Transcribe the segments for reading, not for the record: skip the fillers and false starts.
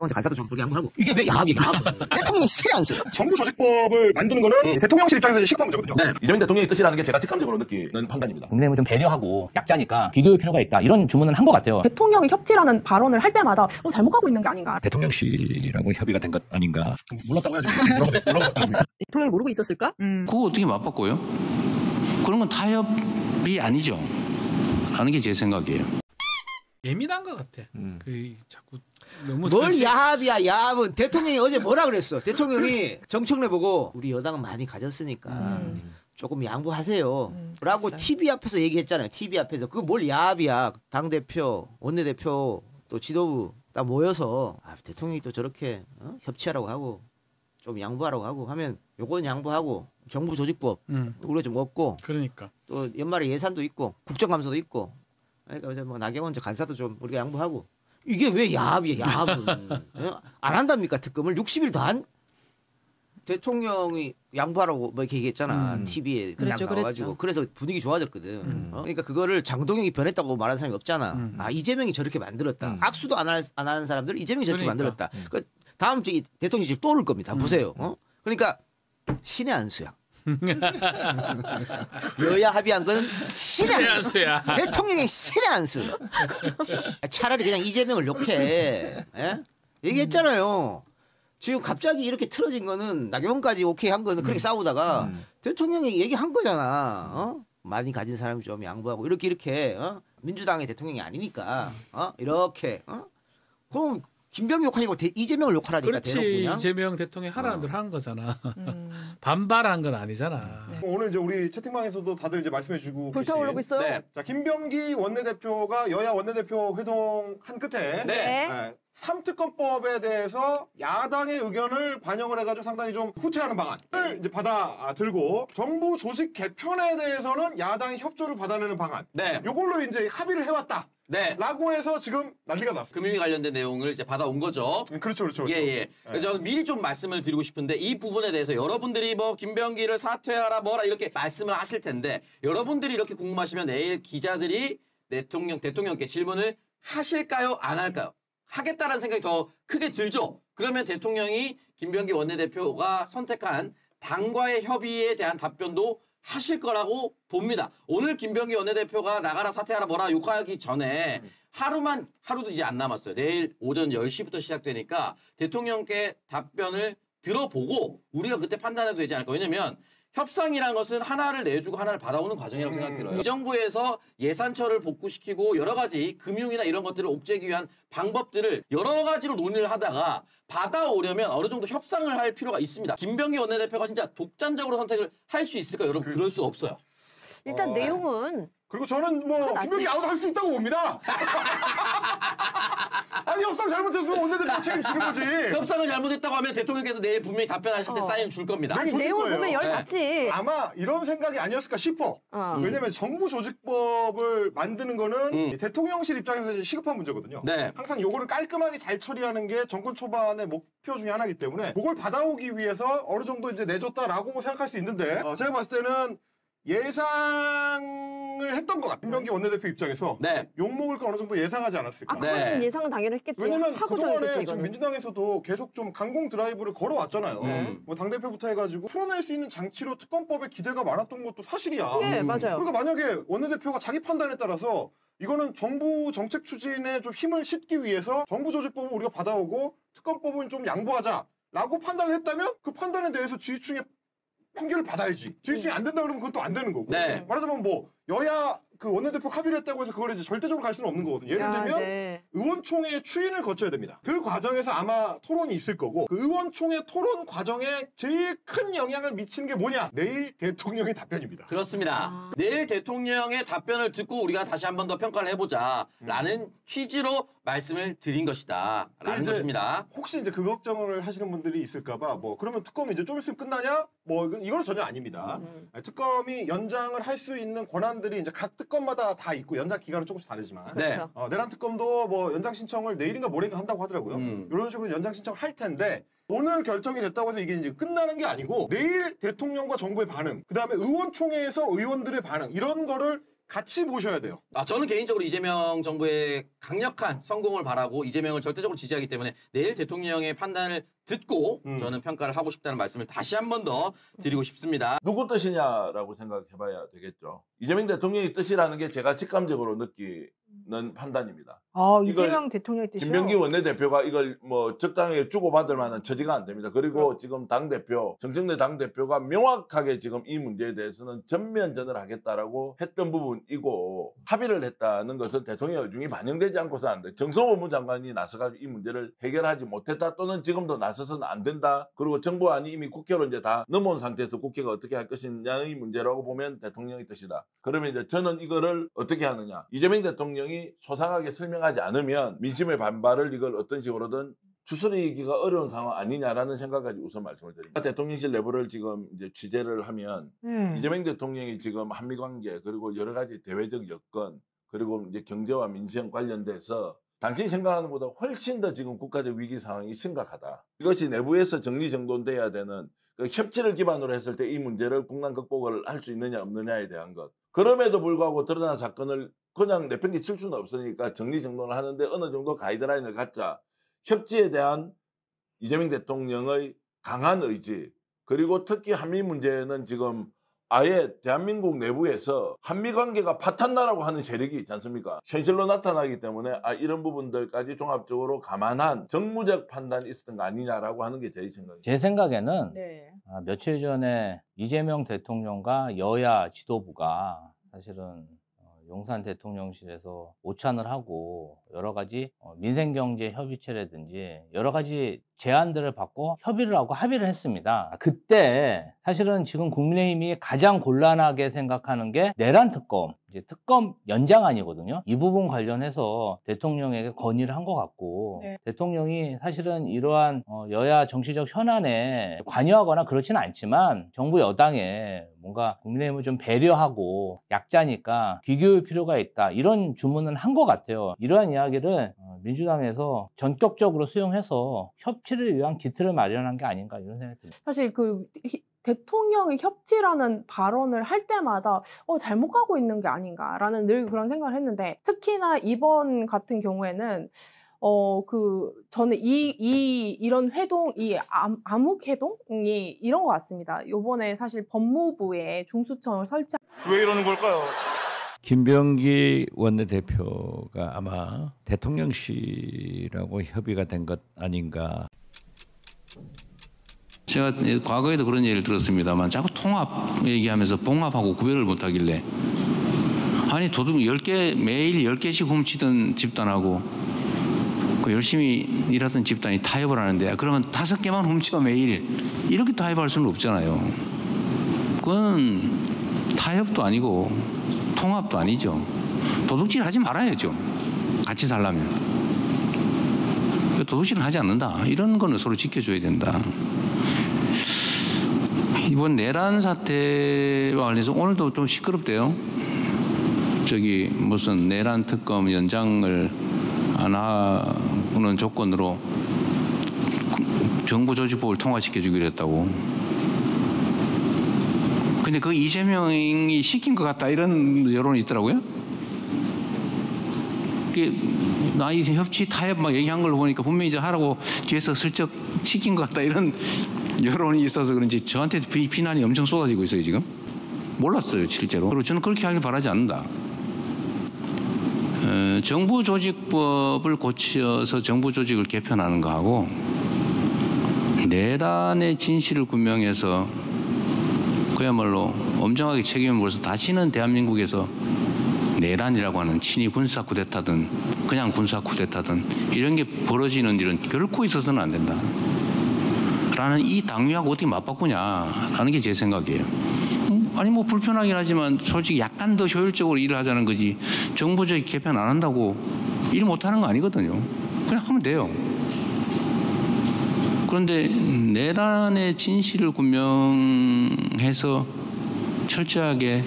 먼저 간사도 좀 그렇게 양보하고. 이게 왜 야합이야, 야합. 대통령이 실이 안 써요. 정부 조직법을 만드는 거는 대통령실 입장에서 시급한 문제거든요. 네. 이재명 대통령의 뜻이라는 게 제가 직감적으로 느끼는 판단입니다. 국민의힘을 좀 배려하고 약자니까 비교할 필요가 있다. 이런 주문은 한 것 같아요. 대통령이 협치라는 발언을 할 때마다 잘못 가고 있는 게 아닌가. 대통령실하고 협의가 된 것 아닌가. 몰랐다고 해야죠. 물어봤다. 대통령이 모르고 있었을까? 그거 어떻게 맞바꿔요? 그런 건 타협이 아니죠. 하는 게 제 생각이에요. 예민한 것 같아. 자꾸 너무 뭘 야합이야, 야합은. 대통령이 어제 뭐라 그랬어? 대통령이 정청래 보고 우리 여당은 많이 가졌으니까 조금 양보하세요. 라고 TV 앞에서 얘기했잖아요. TV 앞에서. 그거 뭘 야합이야. 당대표, 원내대표, 또 지도부 딱 모여서 대통령이 또 저렇게 협치하라고 하고 좀 양보하라고 하고 하면 요건 양보하고 정부 조직법 우리가 좀 얻고 그러니까 또 연말에 예산도 있고 국정감사도 있고 그러니까 이제 뭐 나경원 간사도 좀 우리가 양보하고 이게 왜 야합이야 야합은 안 한답니까 특검을 60일 더 한 대통령이 양보하라고 뭐 이렇게 얘기했잖아 TV에 딱 나와가지고 그래서 분위기 좋아졌거든. 그러니까 그거를 장동영이 변했다고 말하는 사람이 없잖아. 아 이재명이 저렇게 만들었다. 악수도 안 하는 사람들 이재명이 저렇게 만들었다. 그 다음 주에 대통령이 또 오를 겁니다. 보세요. 그러니까 신의 안수야. 여야 합의한 건 신의 안수야. 대통령의 신의 안수. 차라리 그냥 이재명을 욕해. 예? 얘기했잖아요. 지금 갑자기 이렇게 틀어진 거는 나경원까지 오케이 한 거는 그렇게 싸우다가 대통령이 얘기한 거잖아. 많이 가진 사람이 좀 양보하고 이렇게 민주당의 대통령이 아니니까 이렇게 그럼 김병기 욕하니까 이재명을 욕하라니까. 그렇지. 그냥. 이재명 대통령이 하라는 대로 한 거잖아. 반발한 건 아니잖아. 네. 오늘 이제 우리 채팅방에서도 다들 이제 말씀해주고 불타오르고 있어요. 네. 자 김병기 원내대표가 여야 원내대표 회동한 끝에 3특검법에 대해서 야당의 의견을 반영을 해가지고 상당히 좀 후퇴하는 방안을 이제 받아 들고 정부 조직 개편에 대해서는 야당의 협조를 받아내는 방안. 요걸로 이제 합의를 해왔다. 라고 해서 지금 난리가 났어요. 금융에 관련된 내용을 이제 받아온 거죠. 그렇죠. 예. 그래서 저는 미리 좀 말씀을 드리고 싶은데 이 부분에 대해서 여러분들이 뭐 김병기를 사퇴하라 뭐라 이렇게 말씀을 하실 텐데 여러분들이 이렇게 궁금하시면 내일 기자들이 대통령께 질문을 하실까요? 안 할까요? 하겠다라는 생각이 더 크게 들죠. 그러면 대통령이 김병기 원내대표가 선택한 당과의 협의에 대한 답변도 하실 거라고 봅니다. 오늘 김병기 원내대표가 나가라 사퇴하라 뭐라 욕하기 전에 하루도 이제 안 남았어요. 내일 오전 10시부터 시작되니까 대통령께 답변을 들어보고 우리가 그때 판단해도 되지 않을까. 왜냐면 협상이라는 것은 하나를 내주고 하나를 받아오는 과정이라고 생각이 들어요. 이 정부에서 예산처를 복구시키고 여러 가지 금융이나 이런 것들을 옥죄기 위한 방법들을 여러 가지로 논의를 하다가 받아오려면 어느 정도 협상을 할 필요가 있습니다. 김병기 원내대표가 진짜 독단적으로 선택을 할 수 있을까요? 여러분 그럴 수 없어요. 일단 내용은 그리고 저는 뭐 김병기 아웃 할 수 있다고 봅니다. 아니 협상 잘못했으면 원내대표 책임지는 거지. 협상을 잘못했다고 하면 대통령께서 내일 분명히 답변하실 때 사인 줄 겁니다. 아니 내용을 보면 열 받지. 아마 이런 생각이 아니었을까 싶어. 왜냐면 정부 조직법을 만드는 거는 대통령실 입장에서 이제 시급한 문제거든요. 항상 요거를 깔끔하게 잘 처리하는 게 정권 초반의 목표 중에 하나이기 때문에 그걸 받아오기 위해서 어느 정도 이제 내줬다라고 생각할 수 있는데 제가 봤을 때는 예상을 했던 것 같아요. 김병기 원내대표 입장에서 욕먹을 거 어느 정도 예상하지 않았을까. 그건 예상은 당연히 했겠지. 왜냐면 하고 그동안에 지금 민주당에서도 계속 좀 강공 드라이브를 걸어왔잖아요. 뭐 당대표부터 해가지고 풀어낼 수 있는 장치로 특검법에 기대가 많았던 것도 사실이야. 네, 맞아요. 그러니까 만약에 원내대표가 자기 판단에 따라서 이거는 정부 정책 추진에 좀 힘을 싣기 위해서 정부 조직법을 우리가 받아오고 특검법은 좀 양보하자라고 판단을 했다면 그 판단에 대해서 지지층의 판결을 받아야지. 지지층이 안 된다 그러면 그건 또 안 되는 거고. 말하자면 뭐 여야 그 원내대표 합의를 했다고 해서 그걸 이제 절대적으로 갈 수는 없는 거거든요. 예를 들면 의원총회의 추인을 거쳐야 됩니다. 그 과정에서 아마 토론이 있을 거고 그 의원총회 토론 과정에 제일 큰 영향을 미치는 게 뭐냐? 내일 대통령의 답변입니다. 그렇습니다. 내일 대통령의 답변을 듣고 우리가 다시 한 번 더 평가를 해보자라는 취지로 말씀을 드린 것이다. 라는 것입니다. 혹시 이제 그 걱정을 하시는 분들이 있을까봐 뭐 그러면 특검이 이제 좀 있으면 끝나냐? 뭐 이건 전혀 아닙니다. 특검이 연장을 할 수 있는 권한들이 이제 각 특검마다 다 있고 연장 기간은 조금씩 다르지만 내란 특검도 뭐 연장 신청을 내일인가 모레인가 한다고 하더라고요. 이런 식으로 연장 신청을 할 텐데 오늘 결정이 됐다고 해서 이게 이제 끝나는 게 아니고 내일 대통령과 정부의 반응, 그 다음에 의원총회에서 의원들의 반응 이런 거를 같이 보셔야 돼요. 저는 개인적으로 이재명 정부의 강력한 성공을 바라고 이재명을 절대적으로 지지하기 때문에 내일 대통령의 판단을 듣고 저는 평가를 하고 싶다는 말씀을 다시 한 번 더 드리고 싶습니다. 누구 뜻이냐라고 생각해봐야 되겠죠. 이재명 대통령의 뜻이라는 게 제가 직감적으로 느끼는 판단입니다. 이재명 대통령의 뜻이요? 김병기 원내대표가 이걸 뭐 적당하게 주고받을 만한 처지가 안 됩니다. 그리고 지금 당대표, 정청래 당대표가 명확하게 지금 이 문제에 대해서는 전면전을 하겠다라고 했던 부분이고 합의를 했다는 것은 대통령의 의중이 반영되지 않고서 안 돼. 정성호 법무장관이 나서가지고 이 문제를 해결하지 못했다 또는 지금도 나서서는 안 된다. 그리고 정부안이 이미 국회로 이제 다 넘어온 상태에서 국회가 어떻게 할 것이냐의 문제라고 보면 대통령의 뜻이다. 그러면 이제 저는 이거를 어떻게 하느냐. 이재명 대통령이 소상하게 설명하지 않으면 민심의 반발을 이걸 어떤 식으로든 추스리기가 어려운 상황 아니냐라는 생각까지 우선 말씀을 드립니다. 대통령실 내부를 지금 이제 취재를 하면 이재명 대통령이 지금 한미 관계 그리고 여러 가지 대외적 여건 그리고 이제 경제와 민생 관련돼서 당신이 생각하는 것보다 훨씬 더 지금 국가적 위기 상황이 심각하다. 이것이 내부에서 정리정돈돼야 되는 그 협치를 기반으로 했을 때 이 문제를 국난 극복을 할 수 있느냐 없느냐에 대한 것. 그럼에도 불구하고 드러난 사건을 그냥 내팽개칠 수는 없으니까 정리정돈을 하는데 어느 정도 가이드라인을 갖자. 협치에 대한 이재명 대통령의 강한 의지 그리고 특히 한미 문제는 지금 아예 대한민국 내부에서 한미 관계가 파탄나라고 하는 세력이 있지 않습니까? 현실로 나타나기 때문에 이런 부분들까지 종합적으로 감안한 정무적 판단이 있었던 거 아니냐라고 하는 게 제 생각입니다. 제 생각에는 며칠 전에 이재명 대통령과 여야 지도부가 사실은 용산 대통령실에서 오찬을 하고 여러 가지 민생경제 협의체라든지 여러 가지 제안들을 받고 협의를 하고 합의를 했습니다. 그때 사실은 지금 국민의힘이 가장 곤란하게 생각하는 게 내란 특검, 이제 특검 연장안이거든요. 이 부분 관련해서 대통령에게 건의를 한 것 같고 대통령이 사실은 이러한 여야 정치적 현안에 관여하거나 그렇지는 않지만 정부 여당에 뭔가 국민의힘을 좀 배려하고 약자니까 귀교할 필요가 있다. 이런 주문은 한 것 같아요. 이러한 이야기를 민주당에서 전격적으로 수용해서 협치를 위한 기틀을 마련한 게 아닌가 이런 생각이 듭니다. 사실 그 대통령이 협치라는 발언을 할 때마다 잘못 가고 있는 게 아닌가라는 늘 그런 생각을 했는데 특히나 이번 같은 경우에는 저는 이런 회동, 이 암묵 회동이 이런 것 같습니다. 요번에 사실 법무부에 중수청을 설치. 왜 이러는 걸까요? 김병기 원내대표가 아마 대통령실하고 협의가 된 것 아닌가. 제가 과거에도 그런 얘기를 들었습니다만 자꾸 통합 얘기하면서 봉합하고 구별을 못하길래 아니 도둑 10개 매일 10개씩 훔치던 집단하고 그 열심히 일하던 집단이 타협을 하는데 그러면 5개만 훔쳐 매일 이렇게 타협할 수는 없잖아요. 그건 타협도 아니고 통합도 아니죠. 도둑질 하지 말아야죠. 같이 살려면. 도둑질은 하지 않는다. 이런 거는 서로 지켜줘야 된다. 이번 내란 사태와 관련해서 오늘도 좀 시끄럽대요. 저기 무슨 내란 특검 연장을 안 하는 조건으로 정부 조직법을 통과시켜주기로 했다고. 근데 그 이재명이 시킨 것 같다 이런 여론이 있더라고요. 나 이 협치 타협 막 얘기한 걸 보니까 분명히 이제 하라고 뒤에서 슬쩍 시킨 것 같다 이런 여론이 있어서 그런지 저한테 비난이 엄청 쏟아지고 있어요 지금. 몰랐어요 실제로. 그리고 저는 그렇게 하길 바라지 않는다. 정부 조직법을 고쳐서 정부 조직을 개편하는 거하고 내란의 진실을 규명해서 그야말로 엄정하게 책임을 물어서 다시는 대한민국에서 내란이라고 하는 친위 군사 쿠데타든 그냥 군사 쿠데타든 이런 게 벌어지는 일은 결코 있어서는 안 된다. 라는 이 당위하고 어떻게 맞바꾸냐라는 게 제 생각이에요. 아니 뭐 불편하긴 하지만 솔직히 약간 더 효율적으로 일을 하자는 거지 정부적 개편 안 한다고 일 못하는 거 아니거든요. 그냥 하면 돼요. 그런데 내란의 진실을 규명해서 철저하게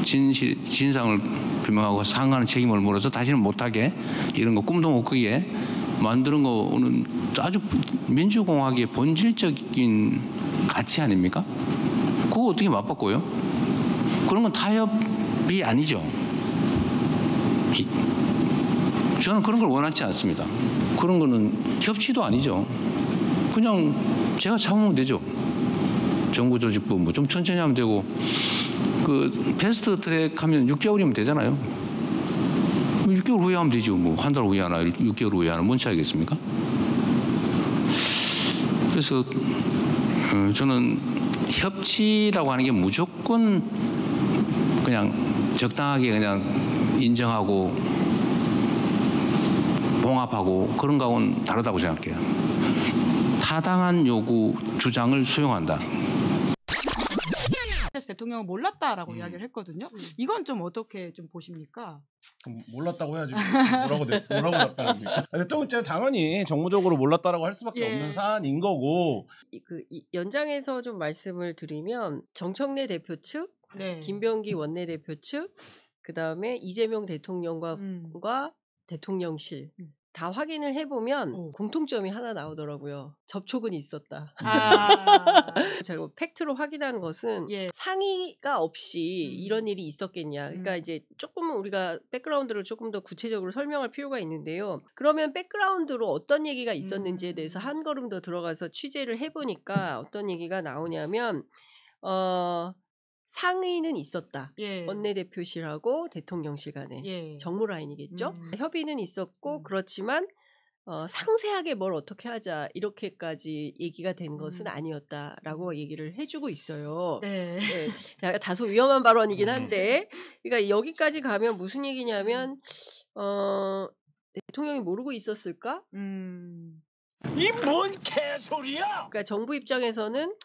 진상을 규명하고 상하는 책임을 물어서 다시는 못하게 이런 거 꿈도 못 꾸게 만드는 거는 아주 민주공화국의 본질적인 가치 아닙니까? 그거 어떻게 맞바꿔요? 그런 건 타협이 아니죠. 저는 그런 걸 원하지 않습니다. 그런 거는 협치도 아니죠. 그냥 제가 참으면 되죠. 정부조직부 뭐 좀 천천히 하면 되고 그 패스트 트랙 하면 6개월이면 되잖아요. 6개월 후에 하면 되죠. 뭐 한 달 후에 하나 6개월 후에 하나 뭔 차이겠습니까? 그래서 저는 협치라고 하는 게 무조건 그냥 적당하게 그냥 인정하고 봉합하고 그런 거하고는 다르다고 생각해요. 타당한 요구, 주장을 수용한다. 대통령은 몰랐다라고 이야기를 했거든요. 이건 좀 어떻게 좀 보십니까? 몰랐다고 해야지 뭐라고 답변합니까? 대통령 당연히 정무적으로 몰랐다라고 할 수밖에 없는 사안인 거고. 연장해서 좀 말씀을 드리면 정청래 대표 측, 김병기 원내대표 측, 그 다음에 이재명 대통령과 대통령실 다 확인을 해보면 공통점이 하나 나오더라고요. 접촉은 있었다. 제가 팩트로 확인한 것은 상의가 없이 이런 일이 있었겠냐. 그러니까 이제 조금 우리가 백그라운드를 조금 더 구체적으로 설명할 필요가 있는데요. 그러면 백그라운드로 어떤 얘기가 있었는지에 대해서 한 걸음 더 들어가서 취재를 해보니까 어떤 얘기가 나오냐면 상의는 있었다. 원내대표실하고 대통령실 간에 정무 라인이겠죠. 협의는 있었고 그렇지만 상세하게 뭘 어떻게 하자 이렇게까지 얘기가 된 것은 아니었다라고 얘기를 해주고 있어요. 다소 위험한 발언이긴 한데 그러니까 여기까지 가면 무슨 얘기냐면 대통령이 모르고 있었을까? 이 뭔 개소리야! 그러니까 정부 입장에서는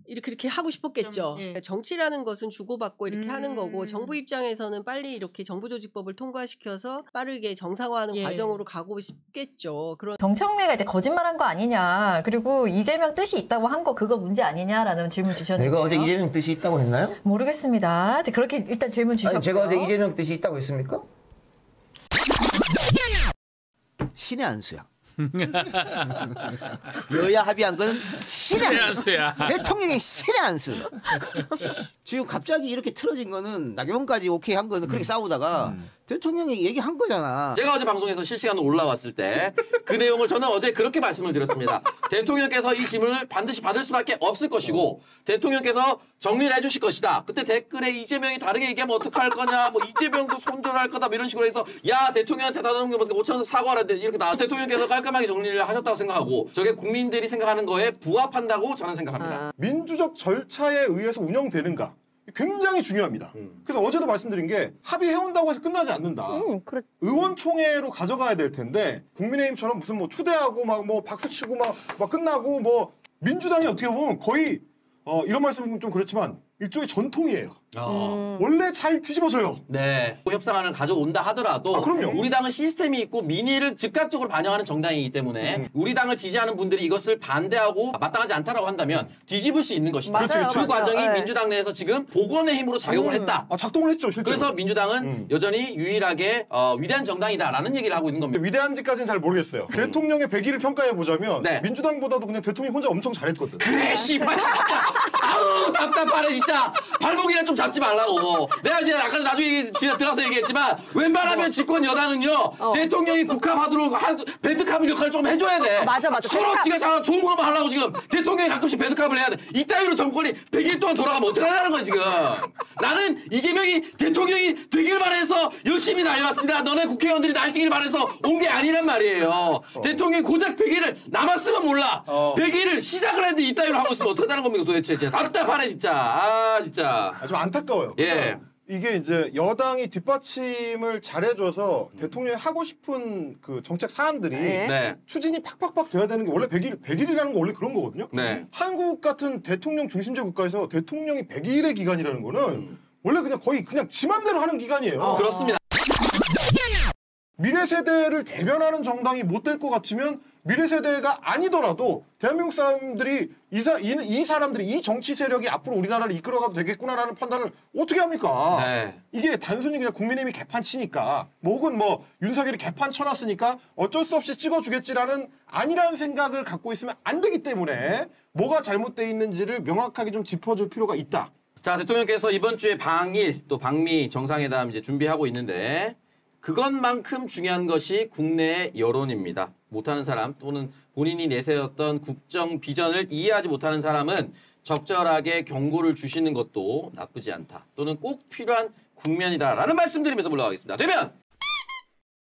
이렇게 하고 싶었겠죠. 정치라는 것은 주고받고 이렇게 하는 거고 정부 입장에서는 빨리 이렇게 정부조직법을 통과시켜서 빠르게 정상화하는 과정으로 가고 싶겠죠. 그런 정청래가 이제 거짓말한 거 아니냐. 그리고 이재명 뜻이 있다고 한 거 그거 문제 아니냐라는 질문 주셨는데요. 내가 어제 이재명 뜻이 있다고 했나요? 모르겠습니다. 그렇게 일단 질문 주셨고요. 아니, 제가 어제 이재명 뜻이 있다고 했습니까? 신의 안수야. 여야 합의한 거는 신의 안수야. 대통령의 신의 안수. 지금 갑자기 이렇게 틀어진 거는 나경원까지 오케이 한 거는 그렇게 싸우다가 대통령이 얘기한 거잖아. 제가 어제 방송에서 실시간으로 올라왔을 때 그 내용을 저는 어제 그렇게 말씀을 드렸습니다. 대통령께서 이 질문을 반드시 받을 수밖에 없을 것이고 대통령께서 정리를 해주실 것이다. 그때 댓글에 이재명이 다르게 얘기하면 어떡할 거냐, 뭐 이재명도 손절할 거다, 뭐 이런 식으로 해서 야 대통령한테 다른 게 뭐가 5천원서 사과하는데 이렇게 나 대통령께서 깔끔하게 정리를 하셨다고 생각하고 저게 국민들이 생각하는 거에 부합한다고 저는 생각합니다. 민주적 절차에 의해서 운영되는가? 굉장히 중요합니다. 그래서 어제도 말씀드린 게 합의해온다고 해서 끝나지 않는다. 의원총회로 가져가야 될 텐데 국민의힘처럼 무슨 뭐 초대하고 막 뭐 박수치고 막 끝나고 뭐 민주당이 어떻게 보면 거의 이런 말씀은 좀 그렇지만 일종의 전통이에요. 원래 잘 뒤집어져요. 네. 협상안을 가져온다 하더라도 그럼요. 우리 당은 시스템이 있고 민의를 즉각적으로 반영하는 정당이기 때문에 우리 당을 지지하는 분들이 이것을 반대하고 마땅하지 않다라고 한다면 뒤집을 수 있는 것이다. 그 과정이 민주당 내에서 지금 복원의 힘으로 작용을 했다. 작동을 했죠. 실제로. 그래서 민주당은 여전히 유일하게 위대한 정당이다라는 얘기를 하고 있는 겁니다. 위대한지까지는 잘 모르겠어요. 대통령의 배기를 평가해보자면 민주당보다도 그냥 대통령이 혼자 엄청 잘했거든. 그래 씨발 진짜 아우 답답하네 진짜. 발목이나 좀 잡지 말라고. 내가 이제 아까 나중에 들어가서 얘기했지만 웬만하면 집권 여당은요 대통령이 국합하도록 배드캅 역할을 좀 해줘야 돼. 맞아. 서로 지가 잘 좋은 것만 하려고 지금 대통령이 가끔씩 배드캅을 해야 돼. 이따위로 정권이 100일 동안 돌아가면 어떡하냐는 거야 지금. 나는 이재명이 대통령이 되길 바라서 열심히 달려왔습니다. 너네 국회의원들이 날뛰길 바라서 온 게 아니란 말이에요. 대통령이 고작 100일을 남았으면 몰라. 100일을 시작을 했는데 이따위로 하고 있으면 어떡하자는 겁니까 도대체. 진짜 답답하네 진짜. 진짜. 좀 안타까워요. 예. 이게 이제 여당이 뒷받침을 잘해줘서 대통령이 하고 싶은 그 정책 사안들이 추진이 팍팍팍 돼야 되는 게 원래 100일이라는 거 원래 그런 거거든요. 한국 같은 대통령 중심제 국가에서 대통령이 100일의 기간이라는 거는 원래 그냥 거의 그냥 지 맘대로 하는 기간이에요. 그렇습니다. 미래 세대를 대변하는 정당이 못 될 것 같으면 미래 세대가 아니더라도 대한민국 사람들이 이 사람들이 이 정치 세력이 앞으로 우리나라를 이끌어가도 되겠구나라는 판단을 어떻게 합니까? 이게 단순히 그냥 국민의힘이 개판 치니까 뭐 혹은 뭐 윤석열이 개판 쳐놨으니까 어쩔 수 없이 찍어주겠지라는 아니라는 생각을 갖고 있으면 안 되기 때문에 뭐가 잘못돼 있는지를 명확하게 좀 짚어줄 필요가 있다. 자, 대통령께서 이번 주에 방일 또 방미 정상회담 이제 준비하고 있는데 그것만큼 중요한 것이 국내의 여론입니다. 못하는 사람 또는 본인이 내세웠던 국정 비전을 이해하지 못하는 사람은 적절하게 경고를 주시는 것도 나쁘지 않다. 또는 꼭 필요한 국면이다라는 말씀드리면서 물러가겠습니다. 되면